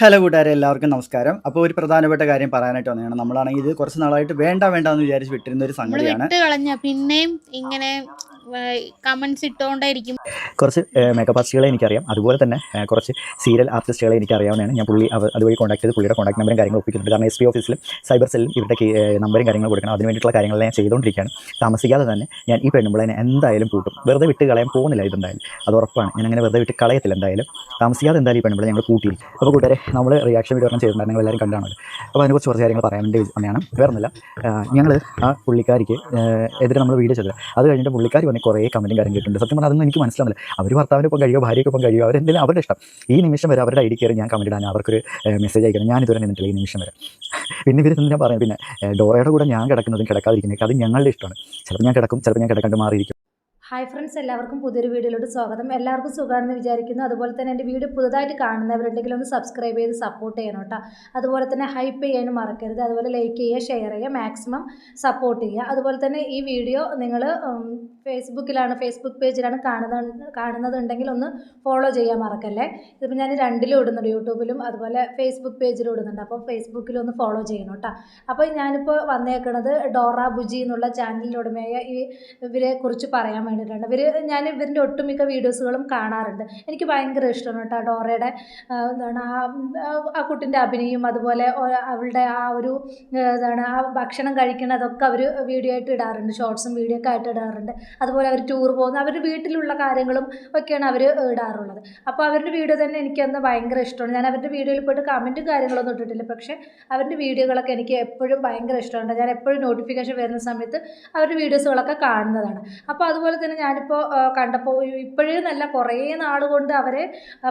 Hello കൂട്ടുകാരെ, എല്ലാവർക്കും നമസ്കാരം. അപ്പോൾ ഒരു പ്രധാനപ്പെട്ട കാര്യം പറയാനായിട്ട് വന്നതാണ്. നമ്മളാണെങ്കിൽ ഇത് കുറച്ച് നാളായിട്ട് വേണ്ട എന്ന് വിചാരിച്ച് വിട്ടിരുന്ന ഒരു നമ്മൾ സംഗതിയാണ്. വിട്ട് കളഞ്ഞ പിന്നെയും ഇങ്ങനെ കമന്റ്സ് ഇട്ടുകൊണ്ടേയിരിക്കും. കുറച്ച് മേക്കപ്പ് ആർട്ടിസ്റ്റുകളെ എനിക്കറിയാം. അതുപോലെ തന്നെ കുറച്ച് സീരിയൽ ആർട്ടിസ്റ്റുകളെ എനിക്കറിയാവുന്നതാണ്. ഞാൻ അതുവഴി കോൺടാക്ട് ചെയ്ത് പുള്ളിയുടെ കോൺടാക്ട് നമ്പറും കാര്യങ്ങളും ഒപ്പിക്കുന്നുണ്ട്. കാരണം SP ഓഫീസിലും സൈബർ സെല്ലും ഇവരുടെ നമ്പറും കാര്യങ്ങളും കൊടുക്കണം. അതിന് വേണ്ടിയിട്ടുള്ള കാര്യങ്ങളെല്ലാം ഞാൻ ചെയ്തുകൊണ്ടിരിക്കുകയാണ്. താമസിക്കാതെ തന്നെ ഞാൻ ഈ പെണ്ണുമ്പിളേനെ എന്തായാലും പൂട്ടും. വെറുതെ വിട്ട് കളയാൻ പോകുന്നില്ല, ഇതെന്തായാലും അത് ഉറപ്പാണ്. ഞാൻ അങ്ങനെ വെറുതെ വിട്ട് കളയത്തില്ല. എന്തായാലും താമസിക്കാതെ എന്തായാലും ഈ പെണ്ണുമ്പിളെ ഞങ്ങൾ പൂട്ടിയിരിക്കും. അപ്പോൾ കൂട്ടുകാരെ, നമ്മൾ റിയാക്ഷൻ വീഡിയോ ഒന്നും ചെയ്തിട്ടുണ്ടായിരുന്നു, നിങ്ങൾ എല്ലാവരും കണ്ടാണല്ലോ. അപ്പോൾ അതിനെക്കുറിച്ച് കുറച്ച് കാര്യങ്ങൾ പറയാൻ വേണ്ടി വന്നതാണ്. വേറൊന്നുമില്ല, ഞങ്ങൾ ആ പുള്ളിക്കാരിക്ക് എതിരെ നമ്മൾ വീഡിയോ ചെയ്തത്. അത് കഴിഞ്ഞിട്ട് പുള്ളിക്കാരി വന്ന് കുറേ കമൻറ്റും കാര്യം കിട്ടുന്നുണ്ട്. സത്യം പറഞ്ഞാൽ അതൊന്നും എനിക്ക് മനസ്സിലാവില്ല. അവർ ഭർത്താവിനൊപ്പം കഴിയുമോ, ഭാര്യയ്ക്കൊപ്പം കഴിയുമോ, അവരെന്തെങ്കിലും അവരുടെ ഇഷ്ടം. ഈ നിമിഷം വരെ അവരുടെ ID കയറി ഞാൻ കമൻറ്റ് ഇടാൻ, അവർക്കൊരു മെസ്സേജ് അയക്കണം. ഞാൻ ഇതുവരെ നിന്നിട്ടില്ല ഈ നിമിഷം വരെ. പിന്നെ ഇവർ ഞാൻ പറയാം, പിന്നെ ഡോറയുടെ കൂടെ ഞാൻ കിടക്കുന്നതും കിടക്കാതിരിക്കുന്നതൊക്കെ അത് ഞങ്ങളുടെ ഇഷ്ടമാണ്. ചിലപ്പോൾ ഞാൻ കിടക്കും, ചിലപ്പോൾ ഞാൻ കിടക്കാണ്ട് മാറിയിരിക്കും. ഹായ് ഫ്രണ്ട്സ്, എല്ലാവർക്കും പുതിയൊരു വീഡിയോയിലോട്ട് സ്വാഗതം. എല്ലാവർക്കും സുഖമാണെന്ന് വിചാരിക്കുന്നു. അതുപോലെ തന്നെ എൻ്റെ വീഡിയോ പുതുതായിട്ട് കാണുന്നവരുണ്ടെങ്കിൽ ഒന്ന് സബ്സ്ക്രൈബ് ചെയ്ത് സപ്പോർട്ട് ചെയ്യണം കേട്ടോ. അതുപോലെ തന്നെ ഹൈപ്പ് ചെയ്യാനും മറക്കരുത്. അതുപോലെ ലൈക്ക് ചെയ്യുക, ഷെയർ ചെയ്യുക, മാക്സിമം സപ്പോർട്ട് ചെയ്യുക. അതുപോലെ തന്നെ ഈ വീഡിയോ നിങ്ങൾ ഫേസ്ബുക്ക് പേജിലാണ് കാണുന്നതുണ്ടെങ്കിൽ ഒന്ന് ഫോളോ ചെയ്യാൻ മറക്കല്ലേ. ഇതിപ്പോൾ ഞാൻ രണ്ടിലും ഇടുന്നുണ്ട്, യൂട്യൂബിലും അതുപോലെ ഫേസ്ബുക്ക് പേജിലും ഇടുന്നുണ്ട്. അപ്പോൾ ഫേസ്ബുക്കിലും ഒന്ന് ഫോളോ ചെയ്യണം കേട്ടോ. അപ്പോൾ ഞാനിപ്പോൾ വന്നേക്കുന്നത് ഡോറ ബുജി എന്നുള്ള ചാനലിലുടമയായ ഇവരെ കുറിച്ച് പറയാൻ വേണ്ടി. ഞാൻ ഇവരുടെ ഒട്ടുമിക്ക വീഡിയോസുകളും കാണാറുണ്ട്. എനിക്ക് ഭയങ്കര ഇഷ്ടമാണ് കേട്ടോ ഡോറയുടെ എന്താണ് ആ കുട്ടിൻ്റെ അഭിനയം, അതുപോലെ അവളുടെ ആ ഒരു എന്താണ് ആ ഭക്ഷണം കഴിക്കുന്നതൊക്കെ അവർ വീഡിയോ ആയിട്ട് ഇടാറുണ്ട്. ഷോർട്സും വീഡിയോ ഒക്കെ ആയിട്ട് ഇടാറുണ്ട്. അതുപോലെ അവർ ടൂർ പോകുന്ന അവരുടെ വീട്ടിലുള്ള കാര്യങ്ങളും ഒക്കെയാണ് അവർ ഇടാറുള്ളത്. അപ്പോൾ അവരുടെ വീഡിയോ തന്നെ എനിക്കന്ന് ഭയങ്കര ഇഷ്ടമാണ്. ഞാൻ അവരുടെ വീഡിയോയിൽ പോയിട്ട് കമൻറ്റും കാര്യങ്ങളൊന്നും ഇട്ടിട്ടില്ല, പക്ഷേ അവരുടെ വീഡിയോകളൊക്കെ എനിക്ക് എപ്പോഴും ഭയങ്കര ഇഷ്ടമുണ്ട്. ഞാൻ എപ്പോഴും നോട്ടിഫിക്കേഷൻ വരുന്ന സമയത്ത് അവരുടെ വീഡിയോസുകളൊക്കെ കാണുന്നതാണ്. അപ്പോൾ അതുപോലെ തന്നെ ഞാനിപ്പോൾ കണ്ടപ്പോൾ ഇപ്പോഴേ നല്ല കുറേ നാൾ കൊണ്ട് അവരെ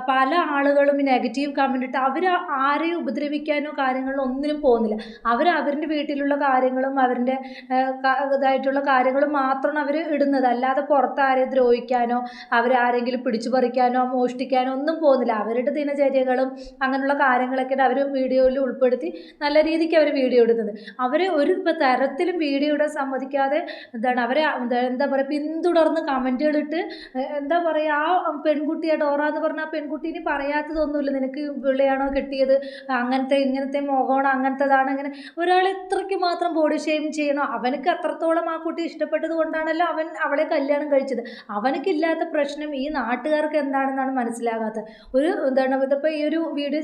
പല ആളുകളും നെഗറ്റീവ് കമൻ്റ് ഇട്ട് അവർ ആരെയും ഉപദ്രവിക്കാനോ കാര്യങ്ങളോ ഒന്നിനും പോകുന്നില്ല. അവരുടെ വീട്ടിലുള്ള കാര്യങ്ങളും അവരുടെ ഇതായിട്ടുള്ള കാര്യങ്ങളും മാത്രമാണ് അവർ ഇടുന്നത്. അല്ലാതെ പുറത്ത് ആരെയും ദ്രോഹിക്കാനോ അവരാരെങ്കിലും പിടിച്ചു പറിക്കാനോ മോഷ്ടിക്കാനോ ഒന്നും പോകുന്നില്ല. അവരുടെ ദിനചര്യകളും അങ്ങനെയുള്ള കാര്യങ്ങളൊക്കെ അവർ വീഡിയോയിൽ ഉൾപ്പെടുത്തി നല്ല രീതിക്ക് അവർ വീഡിയോ ഇടുന്നത്. അവരെ ഒരു തരത്തിലും വീഡിയോ ഇടാൻ സമ്മതിക്കാതെ അവരെ എന്താ പറയുക പിന്തുടർന്ന് കമൻറ്റുകളിട്ട് എന്താ പറയുക, ആ പെൺകുട്ടിയെ ഡോറ എന്ന് പറഞ്ഞ ആ പെൺകുട്ടീനെ പറയാത്തതൊന്നുമില്ല. നിനക്ക് പിള്ളയാണോ കിട്ടിയത്, ഇങ്ങനത്തെ മുഖമാണോ, അങ്ങനത്തേതാണ്, ഇങ്ങനെ ഒരാൾ ഇത്രയ്ക്ക് മാത്രം ബോഡി ഷെയിം ചെയ്യണോ? അവനക്ക് അത്രത്തോളം ആ കുട്ടി ഇഷ്ടപ്പെട്ടത് കൊണ്ടാണല്ലോ അവൻ അവളെ കല്യാണം കഴിച്ചത്. അവനക്കില്ലാത്ത പ്രശ്നം ഈ നാട്ടുകാർക്ക് എന്താണെന്നാണ് മനസ്സിലാകാത്തത്. ഇതിപ്പോൾ ഈ ഒരു വീഡിയോ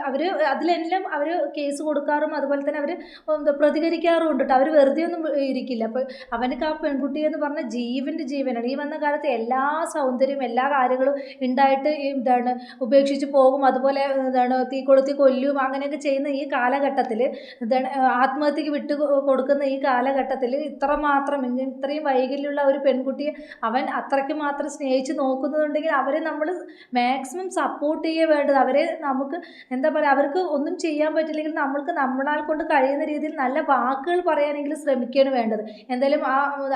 അവർ അതിലെല്ലാം അവർ കേസ് കൊടുക്കാറും അതുപോലെ തന്നെ അവർ പ്രതികരിക്കാറും ഉണ്ട്. അവർ വെറുതെ ഒന്നും ഇരിക്കില്ല. അപ്പോൾ അവനക്ക് ആ പെൺകുട്ടിയെന്ന് പറഞ്ഞ ജീവനാണ്. ഈ വന്ന കാലത്ത് എല്ലാ സൗന്ദര്യവും എല്ലാ കാര്യങ്ങളും ഉണ്ടായിട്ട് ഉപേക്ഷിച്ച് പോകും. അതുപോലെ തീ കൊളുത്തി കൊല്ലും, അങ്ങനെയൊക്കെ ചെയ്യുന്ന ഈ കാലഘട്ടത്തിൽ ആത്മഹത്യക്ക് വിട്ടു കൊടുക്കുന്ന ഈ കാലഘട്ടത്തിൽ ഇത്രയും വൈകല്യമുള്ള ഒരു പെൺകുട്ടിയെ അവൻ അത്രയ്ക്ക് മാത്രം സ്നേഹിച്ച് നോക്കുന്നുണ്ടെങ്കിൽ അവരെ നമ്മൾ മാക്സിമം സപ്പോർട്ട് ചെയ്യുക വേണ്ടത്. അവരെ നമുക്ക് എന്താ പറയുക, അവർക്ക് ഒന്നും ചെയ്യാൻ പറ്റില്ലെങ്കിൽ നമ്മൾക്ക് നമ്മളാൽ കൊണ്ട് കഴിയുന്ന രീതിയിൽ നല്ല വാക്കുകൾ പറയാനെങ്കിലും ശ്രമിക്കുകയാണ് വേണ്ടത്. എന്തായാലും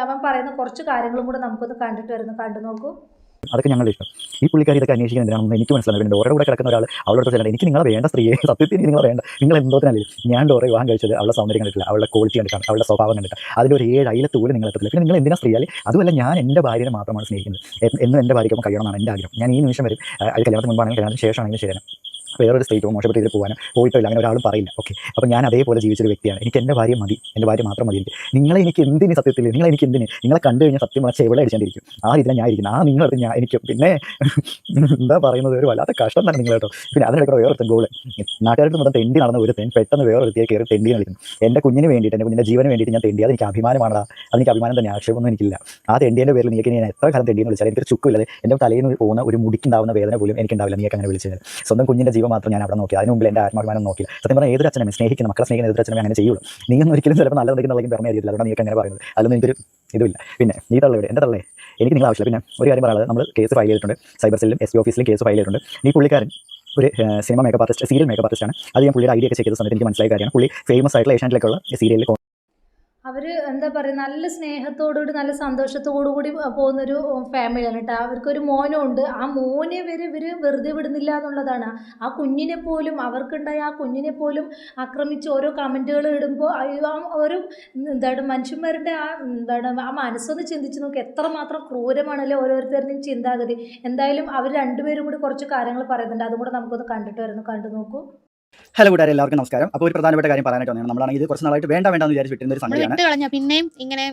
അവൻ പറയുന്ന കുറച്ച് കാര്യങ്ങളും കൂടെ നമുക്കൊന്ന് കണ്ടു നോക്കൂ. അതൊക്കെ ഞങ്ങളുടെ ഇഷ്ടം. ഈ പുള്ളിക്കാരി ഇതൊക്കെ അന്വേഷിക്കാൻ എന്തിനാണെന്ന് എനിക്ക് മനസ്സിലാവും. പിന്നെ ഡോറയുടെ കൂടെ കിടക്കുന്ന ഒരാൾ അവളോട് ചെല്ലണം, എനിക്ക് നിങ്ങളെ വേണ്ട സ്ത്രീയെ, സത്യത്തിൽ നിങ്ങളെ വേണ്ട, നിങ്ങൾ എന്തോത്തിനല്ലേ. ഞാൻ ഡോറ വിവാഹം കഴിച്ചത് അവളുടെ സൗന്ദര്യം കണ്ടിട്ടില്ല, അവളുടെ ക്വാളിറ്റി കണ്ടിട്ടാണ്, അവളുടെ സ്വഭാവം കണ്ടിട്ട്. അതിലൊരു 7 അയിലത്ത് പോലും നിങ്ങൾ എത്തത്തില്ല. പിന്നെ നിങ്ങൾ എന്തിനാ സ്ത്രീയാൽ? അതുമല്ല, ഞാൻ എൻ്റെ ഭാര്യനെ മാത്രമാണ് സ്നേഹിക്കുന്നത്. എന്നും എൻ്റെ ഭാര്യയ്ക്കൊപ്പം കഴിയണമെന്നാണ് എൻ്റെ ആഗ്രഹം. ഞാൻ ഈ നിമിഷം വരും, അത് കല്യാണത്തിന് മുമ്പാണെങ്കിൽ കല്യാണത്തിന് ശേഷമാണെങ്കിലും ശരിയാണ്, വേറൊരു സ്റ്റേറ്റോ മോശപ്പെട്ട രീതിയിൽ പോയിട്ടില്ല, അങ്ങനെ ഒരാളും പറയില്ല. ഓക്കെ, അപ്പോൾ ഞാൻ അതേപോലെ ജീവിച്ചൊരു വ്യക്തിയാണ്. എനിക്ക് എൻ്റെ ഭാര്യ മതി, എൻ്റെ ഭാര്യ മാത്രം മതി. എനിക്ക് എന്തിന് സത്യത്തിൽ എനിക്ക് എന്തിന്? നിങ്ങളെ കണ്ടു കഴിഞ്ഞാൽ സത്യം പറഞ്ഞാൽ എവിടെ അടിച്ചാണ്ടിരിക്കും. ആ രീതിയിൽ ഞാൻ ഇരിക്കുന്നത്. ആ നിങ്ങളടുത്ത് ഞാൻ എനിക്ക് പിന്നെ എന്താ പറയുന്നത്, ഒരു വല്ലാത്ത കഷ്ടം തന്നെ നിങ്ങൾ കേട്ടോ. പിന്നെ അതിനിടയ്ക്ക് വേറൊരുത്തൻ ഗോള് നാട്ടുകാർക്ക് മൊത്തം തെണ്ടി നടന്ന ഒരു പെട്ടെന്ന് വേറൊരുത്തിയെ കയറി തെണ്ടി കളിക്കുന്നു. എൻ്റെ കുഞ്ഞിന് വേണ്ടിയിട്ട്, എൻ്റെ കുഞ്ഞിൻ്റെ ജീവന് വേണ്ടിയിട്ട് ഞാൻ തെണ്ടി. അതെനിക്ക് അഭിമാനമാണ്. അതെനിക്ക് അഭിമാനം തന്നെ, ആക്ഷേപമൊന്നും എനിക്കില്ല. ആ തെണ്ടിൻ്റെ പേരിൽ നീക്ക് ഞാൻ എത്ര കാലം തെണ്ടിയെന്ന് വിളിച്ചാൽ എനിക്കൊരു ചുക്കില്ലാതെ എൻ്റെ തലയിൽ നിന്ന് പോകുന്ന ഒരു മുടിക്കുണ്ടാവുന്ന വേദന പോലും എനിക്കുണ്ടാവില്ല. നീക്ക് അങ്ങനെ വിളിച്ചത് സ്വന്തം കുഞ്ഞിൻ്റെ ജീവൻ മാത്രം ഞാൻ അവിടെ നോക്കി. അതിന് മുമ്പിൽ എൻ്റെ ആത്മാഭിമാനം നോക്കില്ല. സത്യം പറഞ്ഞാൽ ഏതൊരു അച്ഛനും സ്നേഹിക്കുന്ന മക്കളെ സ്നേഹിക്കുന്ന ഏതൊരു അച്ഛനും അങ്ങനെ ചെയ്യുള്ളൂ. നീയൊന്നും ഒരിക്കലും ചിലപ്പോൾ നല്ല നിൽക്കുന്നുണ്ടെങ്കിൽ പറഞ്ഞ അറിയില്ല. അതുകൊണ്ട് നീക്ക് അങ്ങനെ പറയുന്നത് അതൊന്നും എനിക്കൊരു ഇതുമില്ല. പിന്നെ നീ തള്ളയുടെ എൻ്റെ തള്ളേ എനിക്ക് നിങ്ങൾ ആവശ്യമില്ല. പിന്നെ ഒരു കാര്യം പറയുന്നത്, നമ്മൾ കേസ് ഫയൽ ചെയ്തിട്ടുണ്ട്. സൈബർ സെല്ലും SP ഓഫീസിലും കേസ് ഫയൽ ചെയ്തിട്ടുണ്ട്. ഈ പുള്ളിക്കാരൻ ഒരു cinema makeup artist, serial makeup ആർട്ടിസ്റ്റാണ്. അത് ഞാൻ പുള്ളിയുടെ ID ഒക്കെ ചെക്ക് ചെയ്ത സമയത്ത് എനിക്ക് മനസ്സിലായ കാര്യമാണ്. പുള്ളി ഫേമസ് ആയിട്ടുള്ള ഏഷ്യാനെറ്റിലേക്കുള്ള സീരിയലിൽ അവർ എന്താ പറയുക, നല്ല സ്നേഹത്തോടുകൂടി നല്ല സന്തോഷത്തോടു കൂടി പോകുന്നൊരു ഫാമിലിയാണ് കേട്ടോ. അവർക്കൊരു മോനുണ്ട്. ആ മോനെ വരെ ഇവർ വെറുതെ വിടുന്നില്ല എന്നുള്ളതാണ്. ആ കുഞ്ഞിനെ പോലും, അവർക്കുണ്ടായ ആ കുഞ്ഞിനെ പോലും ആക്രമിച്ച് ഓരോ കമൻറ്റുകൾ ഇടുമ്പോൾ ഓരോ മനുഷ്യന്മാരുടെ ആ മനസ്സൊന്ന് ചിന്തിച്ച് നോക്കി, എത്രമാത്രം ക്രൂരമാണല്ലോ ഓരോരുത്തരുടെയും ചിന്താഗതി. എന്തായാലും അവർ രണ്ടുപേരും കൂടി കുറച്ച് കാര്യങ്ങൾ പറയുന്നുണ്ട്. അതും കൂടെ നമുക്കൊന്ന് കണ്ടു നോക്കൂ. ഹലോ കൂട്ടുകാരെ, എല്ലാവർക്കും നമസ്കാരം. അപ്പോൾ ഒരു പ്രധാനപ്പെട്ട കാര്യം പറയാനായിട്ട് വന്നതാണ്. നമ്മളാണ് ഇത് കുറച്ച് നാളായിട്ട് വേണ്ട വേണ്ടെന്ന് വിചാരിച്ച് വിട്ടിരുന്ന ഒരു നമ്മൾ സംഗതിയാണ്. വിട്ട് കളഞ്ഞ പിന്നെയും ഇങ്ങനെ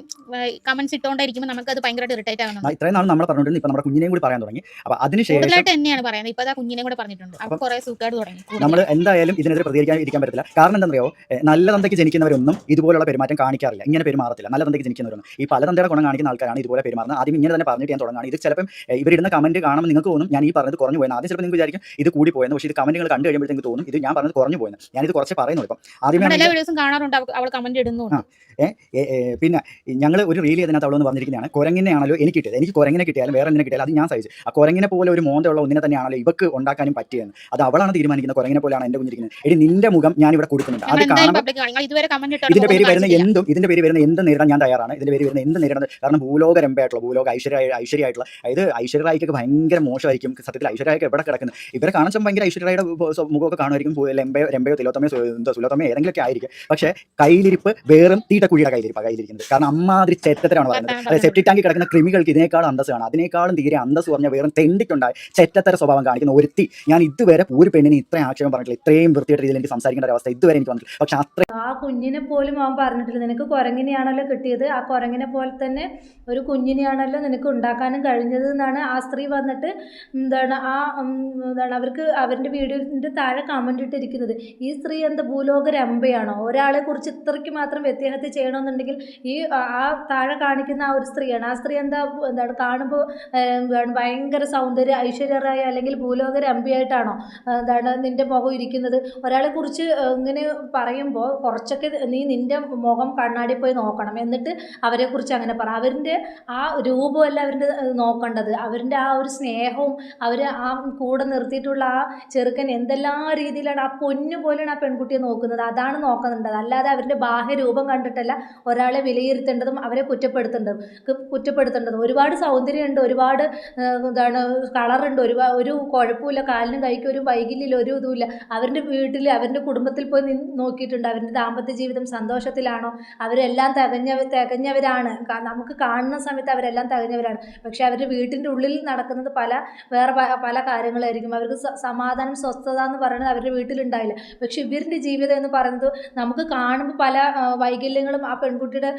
കമന്റ്സ് ഇട്ടുകൊണ്ടിരിക്കുമ്പോൾ നമുക്ക് അത് ഭയങ്കരമായിട്ട് ഇറിറ്റേറ്റ് ആവുന്നുണ്ട്. ഇത്രയും നാൾ നമ്മൾ പറഞ്ഞിട്ടുണ്ട്, ഇപ്പൊ നമ്മുടെ കുഞ്ഞിനെയും കൂടി പറയാൻ തുടങ്ങി. അപ്പോൾ അതിനുശേഷം കൂടുതലായിട്ട് തന്നെയാണ് പറയുന്നത്. ഇപ്പൊ ആ കുഞ്ഞിനെ കൂടെ പറഞ്ഞിട്ടുണ്ട്. അപ്പൊ കുറെ സൂക്കാട് തുടങ്ങി. നമ്മൾ എന്തായാലും ഇതിനെതിരെ പ്രതികരിക്കാൻ പറ്റില്ല. കാരണം എന്താണെന്നറിയോ, നല്ല തന്തയ്ക്ക് ജനിക്കുന്നവരൊന്നും ഇതുപോലുള്ള പെരുമാറ്റം കാണിക്കാറില്ല, ഇങ്ങനെ പെരുമാറത്തില്ല. നല്ല തന്തയ്ക്ക് ജനിക്കുന്നവരൊന്നും ഈ പല തന്തയുടെ ഗുണം കാണിക്കുന്ന ആൾക്കാരാണ് ഇതുപോലെ പെരുമാറുന്നത്. ആദ്യം ഇങ്ങനെ തന്നെ പറഞ്ഞിട്ട് ഞാൻ തുടങ്ങുകയാണ്. ഇത് ചിലപ്പം ഇവരിടുന്ന കമന്റ് കാണുമ്പോൾ നിങ്ങൾക്ക് തോന്നും ഞാൻ ഈ പറഞ്ഞത് കുറഞ്ഞു പോയെന്ന്. ആദ്യം ചിലപ്പോൾ നിങ്ങൾക്ക് വിചാരിക്കും ഇത് കൂടി പോയെന്ന്. പക്ഷേ ഇത് കമന്റുകൾ കണ്ടു കഴിയുമ്പോഴത്തേക്ക് തോന്നും ഇത് ഞാൻ പറഞ്ഞത് കുറഞ്ഞു പോയെന്ന്. ഞാനിത് കുറച്ച് പറയുന്നു. ഇപ്പം ആദ്യമേ എല്ലാ വീഡിയോസും കാണാറുണ്ട്, അവൾ കമന്റ് ഇടുന്നുണ്ട്. പിന്നെ ഞങ്ങൾ ഒരു റീൽ അതിനകത്ത് അവളൊന്ന് പറഞ്ഞിരിക്കുന്നതാണ്, കുരങ്ങിനെയാണല്ലോ എനിക്ക് കിട്ടിയത്. എനിക്ക് കുരങ്ങിനെ കിട്ടിയാലും വേറെ എന്തിനെ കിട്ടിയാലും അത് ഞാൻ സഹിച്ചു. ആ കുരങ്ങിനെ പോലെ ഒരു മോന്തയുള്ള ഒന്നിനെ തന്നെയാണല്ലോ ഇവക്ക് ഉണ്ടാക്കാനും പറ്റിയെന്ന്. അത് അവളാണ് തീരുമാനിക്കുന്നത്. കുരങ്ങിനെ പോലെയാണ് എൻ്റെ കുഞ്ഞിരിക്കുന്നത്. എടി നിന്റെ മുഖം ഞാൻ ഇവിടെ കൊടുക്കുന്നുണ്ട്. അത് കാണുമ്പോൾ ഇതിന്റെ പേര് വരുന്ന എന്ത് നേരിടാൻ ഞാൻ തയ്യാറാണ്. ഇതിന്റെ പേര് വരുന്ന എന്ത് നേരിടുന്നത്. കാരണം ഭൂലോക രംഭയായിട്ടുള്ള ഭൂലോക ഐശ്വര്യമായിട്ടുള്ള അതായത് ഐശ്വര്യറായിക്കൊക്കെ ഭയങ്കര മോശമായിരിക്കും. സത്യത്തിൽ ഐശ്വര്യരായിക്ക് എവിടെ കിടക്കുന്നത് ഇവരെ കാണിച്ചാൽ ഭയങ്കര ഐശ്വര്യയുടെ മുഖമൊക്കെ കാണുമായിരിക്കും. രംഭയോ തിലോത്തമയോ സുലോത്തമയോ ഏതെങ്കിലുമൊക്കെ ആയിരിക്കും. പക്ഷേ കയ്യിലിരിപ്പ് വേറും തീട്ടക്കുഴിയുടെ കയ്യിലിരിക്കുന്നത്. കാരണം അമ്മാതിരി ചെറ്റത്തരാണ് പറയുന്നത്. അതായത് സെപ്റ്റിക് ടാങ്കിൽ കിടക്കുന്ന കൃമികൾക്ക് ഇതിനേക്കാളും അന്തസ് കാണാം. അതിനേക്കാളും തീരെ അന്തസ് പറഞ്ഞാൽ വേറും തെണ്ടിക്കുണ്ടായി ചെറ്റത്തര സ്വഭാവം കാണിക്കുന്ന ഒരുത്തി. ഞാൻ ഇതുവരെ ഒരു പെണ്ണിന് ഇത്രയും ആക്ഷേപം പറഞ്ഞിട്ടില്ല, ഇത്രയും വൃത്തിയായിട്ട് രീതിയിൽ എനിക്ക് സംസാരിക്കേണ്ട ഒരു അവസ്ഥ ഇതുവരെ എനിക്ക് വന്നിട്ടില്ല. പക്ഷെ അത്ര ആ കുഞ്ഞിനെ പോലും അവൻ പറഞ്ഞിട്ടില്ല, നിനക്ക് കുരങ്ങിനെയാണല്ലോ കിട്ടിയത്, ആ കുരങ്ങിനെ പോലെ തന്നെ ഒരു കുഞ്ഞിനെയാണല്ലോ നിനക്ക് ഉണ്ടാക്കാനും കഴിഞ്ഞത് എന്നാണ് ആ സ്ത്രീ വന്നിട്ട് അവർക്ക് അവരുടെ വീഡിയോൻ്റെ താഴെ കമൻ്റ് ഇട്ടിരിക്കുന്നത്. ഈ സ്ത്രീ എന്താ ഭൂലോക രംഭയാണോ? ഒരാളെ കുറിച്ച് ഇത്രയ്ക്ക് മാത്രം വ്യത്യാസത്തിൽ ചെയ്യണമെന്നുണ്ടെങ്കിൽ ഈ ആ താഴെ കാണിക്കുന്ന ആ ഒരു സ്ത്രീയാണ്. ആ സ്ത്രീ എന്താണ് കാണുമ്പോൾ ഭയങ്കര സൗന്ദര്യ ഐശ്വര്യറായ അല്ലെങ്കിൽ ഭൂലോക രംഭയായിട്ടാണോ നിന്റെ മുഖം ഇരിക്കുന്നത്? ഒരാളെ കുറിച്ച് ഇങ്ങനെ പറയുമ്പോൾ കുറച്ചൊക്കെ നീ നിന്റെ മുഖം കണ്ണാടി പോയി നോക്കണം, എന്നിട്ട് അവരെക്കുറിച്ച് അങ്ങനെ പറ. അവരുടെ ആ രൂപമല്ല അവരുടെ നോക്കേണ്ടത്, അവരുടെ ആ ഒരു സ്നേഹവും അവർ ആ കൂടെ നിർത്തിയിട്ടുള്ള ആ ചെറുക്കൻ എന്തെല്ലാം രീതിയിലാണ് ആ പൊന്നു പോലെയാണ് ആ പെൺകുട്ടിയെ നോക്കുന്നത്, അതാണ് നോക്കുന്നുണ്ടത്. അല്ലാതെ അവരുടെ ബാഹ്യ രൂപം കണ്ടിട്ടല്ല ഒരാളെ വിലയിരുത്തേണ്ടതും അവരെ കുറ്റപ്പെടുത്തേണ്ടതും. ഒരുപാട് സൗന്ദര്യമുണ്ട്, ഒരുപാട് കളറുണ്ട്, ഒരു കുഴപ്പമില്ല, കാലിനും കൈക്കും ഒരു വൈകല്യമില്ല, ഒരു ഇതുമില്ല. അവരുടെ വീട്ടിൽ അവരുടെ കുടുംബത്തിൽ പോയി നോക്കിയിട്ടുണ്ട്. അവരുടെ ദാമ്പത്യ ജീവിതം സന്തോഷത്തിലാണോ? അവരെല്ലാം തികഞ്ഞവരാണ്. നമുക്ക് കാണുന്ന സമയത്ത് അവരെല്ലാം തികഞ്ഞവരാണ്. പക്ഷെ അവരുടെ വീട്ടിൻ്റെ ഉള്ളിൽ നടക്കുന്നത് വേറെ പല കാര്യങ്ങളായിരിക്കും. അവർക്ക് സമാധാനം സ്വസ്ഥത എന്ന് പറയുന്നത് അവരുടെ വീട്ടിലുണ്ടായില്ല. പക്ഷെ ഇവരുടെ ജീവിതം എന്ന് പറയുന്നത് നമുക്ക് കാണുമ്പോൾ പല വൈകല്യങ്ങളും ആ പെൺകുട്ടിയുടെ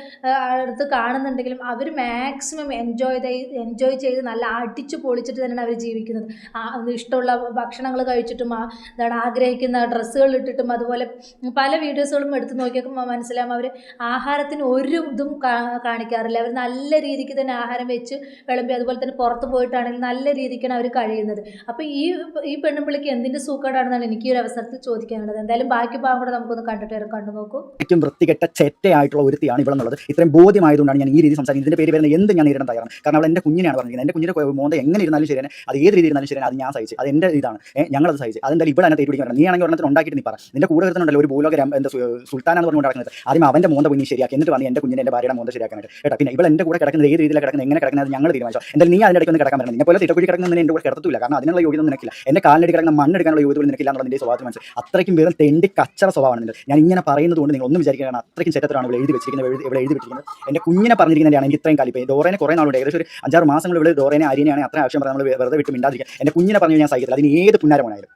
അടുത്ത് കാണുന്നുണ്ടെങ്കിലും അവർ മാക്സിമം എൻജോയ് ചെയ്ത് നല്ല അടിച്ചു പൊളിച്ചിട്ട് തന്നെയാണ് അവർ ജീവിക്കുന്നത്. ഇഷ്ടമുള്ള ഭക്ഷണങ്ങൾ കഴിച്ചിട്ടും ആഗ്രഹിക്കുന്ന ഡ്രസ്സുകൾ ഇട്ടിട്ടും അതുപോലെ പല വീഡിയോസുകളും എടുത്ത് നോക്കിയൊക്കെ മനസ്സിലാകും അവർ ആഹാരത്തിന് ഒരു ഇതും കാണിക്കാറില്ല. അവർ നല്ല രീതിക്ക് തന്നെ ആഹാരം വെച്ച് വിളമ്പി അതുപോലെ തന്നെ പുറത്ത് പോയിട്ടാണെങ്കിൽ നല്ല രീതിക്കാണ് അവർ കഴിയുന്നത്. അപ്പോൾ ഈ പെണ്ണുപിള്ളിക്ക് എന്തിൻ്റെ സൂക്കേടാണെന്നാണ് എനിക്ക് ഈ ഒരു അവസരത്തിൽ ചോദിക്കാനുള്ളത്. എന്തായാലും ബാക്കി ഭാഗം കൂടെ നമുക്കൊന്ന് കണ്ടു നോക്കൂ. ഏറ്റവും വൃത്തികെട്ട ചെറ്റയായിട്ടുള്ള ഒരുത്തിയാണ് ഇവിടെ എന്നുള്ളത് ഇത്രയും ബോധ്യമായതുകൊണ്ടാണ് ഞാൻ ഈ രീതി സംസാരിക്കുന്നത്. ഇതിന്റെ പേര് വരുന്ന എന്ത് ഞാൻ നേരിടാൻ തയ്യാറാണ്. കാരണം അവൾ എൻ്റെ കുഞ്ഞിനെയാണ് പറഞ്ഞിരിക്കുന്നത്. എൻ്റെ കുഞ്ഞിനെ മോന്ത എങ്ങനെ ഇരുന്നാലും ശരിയാണ്, അത് ഏത് രീതി ഇരുന്നാലും ശരിയാണ്, അത് ഞാൻ സഹിച്ചു, അത് എൻ്റെ ഇതാണ്. ഞങ്ങളത് സഹിച്ചു. അതെന്തായാലും ഇവിടെ തന്നെ തേടിപ്പിടിക്കാൻ നീ ആണെങ്കിൽ ഒരെണ്ണത്തിന് ഉണ്ടാക്കിയിട്ട് നീ പറ. നിന്റെ കൂടെ വരുന്നുണ്ടല്ലോ ഒരു ഭൂലോക എന്താ സുൽത്താനെന്ന് പറഞ്ഞുകൊണ്ട് നടക്കുന്നത്. ആദ്യം അവൻ്റെ മോന്ത കുഞ്ഞി ശരിയാക്കി, എന്നിട്ട് വന്ന് എൻ്റെ കുഞ്ഞിനെ എൻ്റെ ഭാര്യയുടെ മോന്ത ശരിയാക്കാനായിട്ട് കേട്ടോ. പിന്നെ ഇവിടെ എൻ്റെ കൂടെ കിടക്കുന്നത് ഏത് രീതിയിലാണ് കിടക്കുന്നത്, എങ്ങനെ കിടക്കുന്നത് ഞങ്ങൾ തീരുമാനിച്ചോ. എന്തായാലും നീ അതിൻ്റെ ഇടയ്ക്ക് ഒന്ന് കിടക്കാൻ പറ്റുന്നത്. നിന്നെ പോലെ തിട്ടക്കുഴി കിടക്കുന്നതിന് എൻ്റെ കൂടെ കിടത്തില്ല. കാരണം അതിനുള്ള യോഗ്യത നിനക്കില്ല. എൻ്റെ കാലിനടി കിടക്കുന്ന മണ്ണെടുക്കാനുള്ള യോഗ്യത നിനക്കില്ല എന്നുള്ള നിന്റെ സ്വഭാവത്തിൽ മനസ്സിൽ. അത്രയ്ക്കും വെറും തെണ്ടി കച്ചറ സ്വഭാവമാണ് നിന്റെ. ഞാൻ ഇങ്ങനെ പറയുന്നത് കൊണ്ട് നിങ്ങൾ ഒന്നും വിചാരിക്കുകയാണ് അത്രയ്ക്കും ചെറ്റത്താണ് ഇവിടെ എഴുതി വെച്ചിരിക്കുന്നത്. എൻ്റെ കുഞ്ഞിനെ പറഞ്ഞിരിക്കുന്നതാണ് എനിക്ക് ഇത്രയും കാലം. ഇപ്പോൾ ഡോറേനെ കുറേ നാളുണ്ട്, ഏകദേശം ഒരു 5-6 മാസങ്ങൾ ഇവിടെ ഡോറേനെ അരിനെയാണ് അത്ര ആവശ്യം നമ്മൾ വെറുതെ വിട്ട് മിണ്ടാതിരിക്കുക. എൻ്റെ കുഞ്ഞിനെ പറഞ്ഞു ഞാൻ സഹിക്കത്തില്ല, അതിന് ഏത് പുന്നാരമാണെങ്കിലും.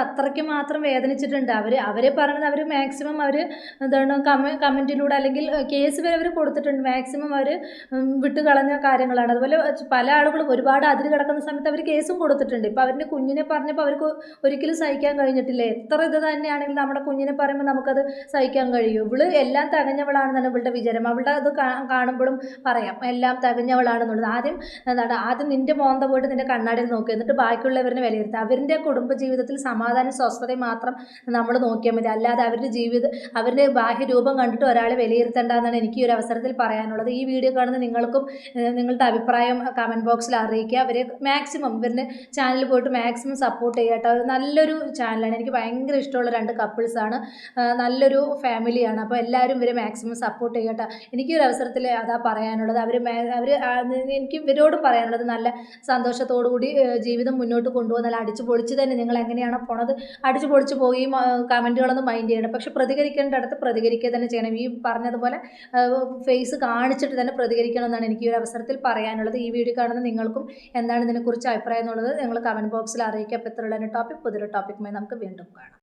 അത്രയ്ക്ക് മാത്രം വേദനിച്ചിട്ടുണ്ട്. അവരെ പറഞ്ഞത് അവർ മാക്സിമം അവർ കമൻറ്റിലൂടെ അല്ലെങ്കിൽ കേസ് വരെ അവർ കൊടുത്തിട്ടുണ്ട്. മാക്സിമം അവർ വിട്ടുകളഞ്ഞ കാര്യങ്ങളാണ്. അതുപോലെ പല ആളുകളും ഒരുപാട് അതിര് കിടക്കുന്ന സമയത്ത് അവർ കേസും കൊടുത്തിട്ടുണ്ട്. ഇപ്പോൾ അവരുടെ കുഞ്ഞിനെ പറഞ്ഞപ്പോൾ അവർക്ക് ഒരിക്കലും സഹിക്കാൻ കഴിഞ്ഞിട്ടില്ല. എത്ര ഇത് തന്നെയാണെങ്കിലും നമ്മുടെ കുഞ്ഞിനെ പറയുമ്പോൾ നമുക്കത് സഹിക്കാൻ കഴിയും. ഇവള് എല്ലാം തികഞ്ഞവളാണെന്നാണ് ഇവളുടെ വിചാരം. അവളുടെ അത് കാണുമ്പോഴും പറയാം എല്ലാം തികഞ്ഞവളാണെന്നുള്ളത്. ആദ്യം നിന്റെ മോന്ത പോയിട്ട് നിന്റെ കണ്ണാടിയിൽ നോക്കുക, എന്നിട്ട് ബാക്കിയുള്ളവരെ വിലയിരുത്തുക. അവരുടെ കുടുംബജീവിതത്തിൽ സമാധാനം സ്വസ്ഥതയും മാത്രം നമ്മൾ നോക്കിയാൽ മതി. അല്ലാതെ അവരുടെ ബാഹ്യ രൂപം കണ്ടിട്ട് ഒരാളെ വിലയിരുത്തേണ്ടെന്നാണ് എനിക്ക് ഈ ഒരു അവസരത്തിൽ പറയാനുള്ളത്. ഈ വീഡിയോ കാണുന്ന നിങ്ങൾക്കും നിങ്ങളുടെ അഭിപ്രായം കമൻറ്റ് ബോക്സിൽ അറിയിക്കുക. അവരെ മാക്സിമം ഇവരുടെ ചാനലിൽ പോയിട്ട് മാക്സിമം സപ്പോർട്ട് ചെയ്യുക കേട്ടോ. നല്ലൊരു ചാനലാണ്, എനിക്ക് ഭയങ്കര ഇഷ്ടമുള്ള 2 കപ്പിൾസാണ്, നല്ലൊരു ഫാമിലിയാണ്. അപ്പോൾ എല്ലാവരും ഇവരെ മാക്സിമം സപ്പോർട്ട് ചെയ്യുക കേട്ടോ. എനിക്ക് ഒരു അവസരത്തിൽ അതാ പറയാനുള്ളത്. എനിക്ക് ഇവരോടും പറയാനുള്ളത് നല്ല സന്തോഷത്തോടു കൂടി ജീവിതം മുന്നോട്ട് കൊണ്ടുപോകും. നല്ല അടിച്ചു പൊളിച്ച് തന്നെ നിങ്ങൾ എങ്ങനെയാണ് പോണത് അടിച്ചു പൊളിച്ച് പോയി കമൻറ്റുകളൊന്നും മൈൻഡ് ചെയ്യണം. പക്ഷെ പ്രതികരിക്കേണ്ട അടുത്ത് പ്രതികരിക്കുക തന്നെ ചെയ്യണം. ഈ പറഞ്ഞതുപോലെ ഫേസ് കാണിച്ചിട്ട് തന്നെ പ്രതികരിക്കണം എന്നാണ് എനിക്ക് ഈ ഒരു അവസരത്തിൽ പറയാനുള്ളത്. ഈ വീഡിയോ കാണുന്ന നിങ്ങൾക്കും എന്താണ് ഇതിനെക്കുറിച്ച് അഭിപ്രായം എന്നുള്ളത് നിങ്ങൾ കമൻറ്റ് ബോക്സിൽ അറിയിക്കുക. അപ്പോൾ ഇത്രയുള്ള ടോപ്പിക് പുതിയൊരു ടോപ്പിക്കുമായി നമുക്ക് വീണ്ടും കാണാം.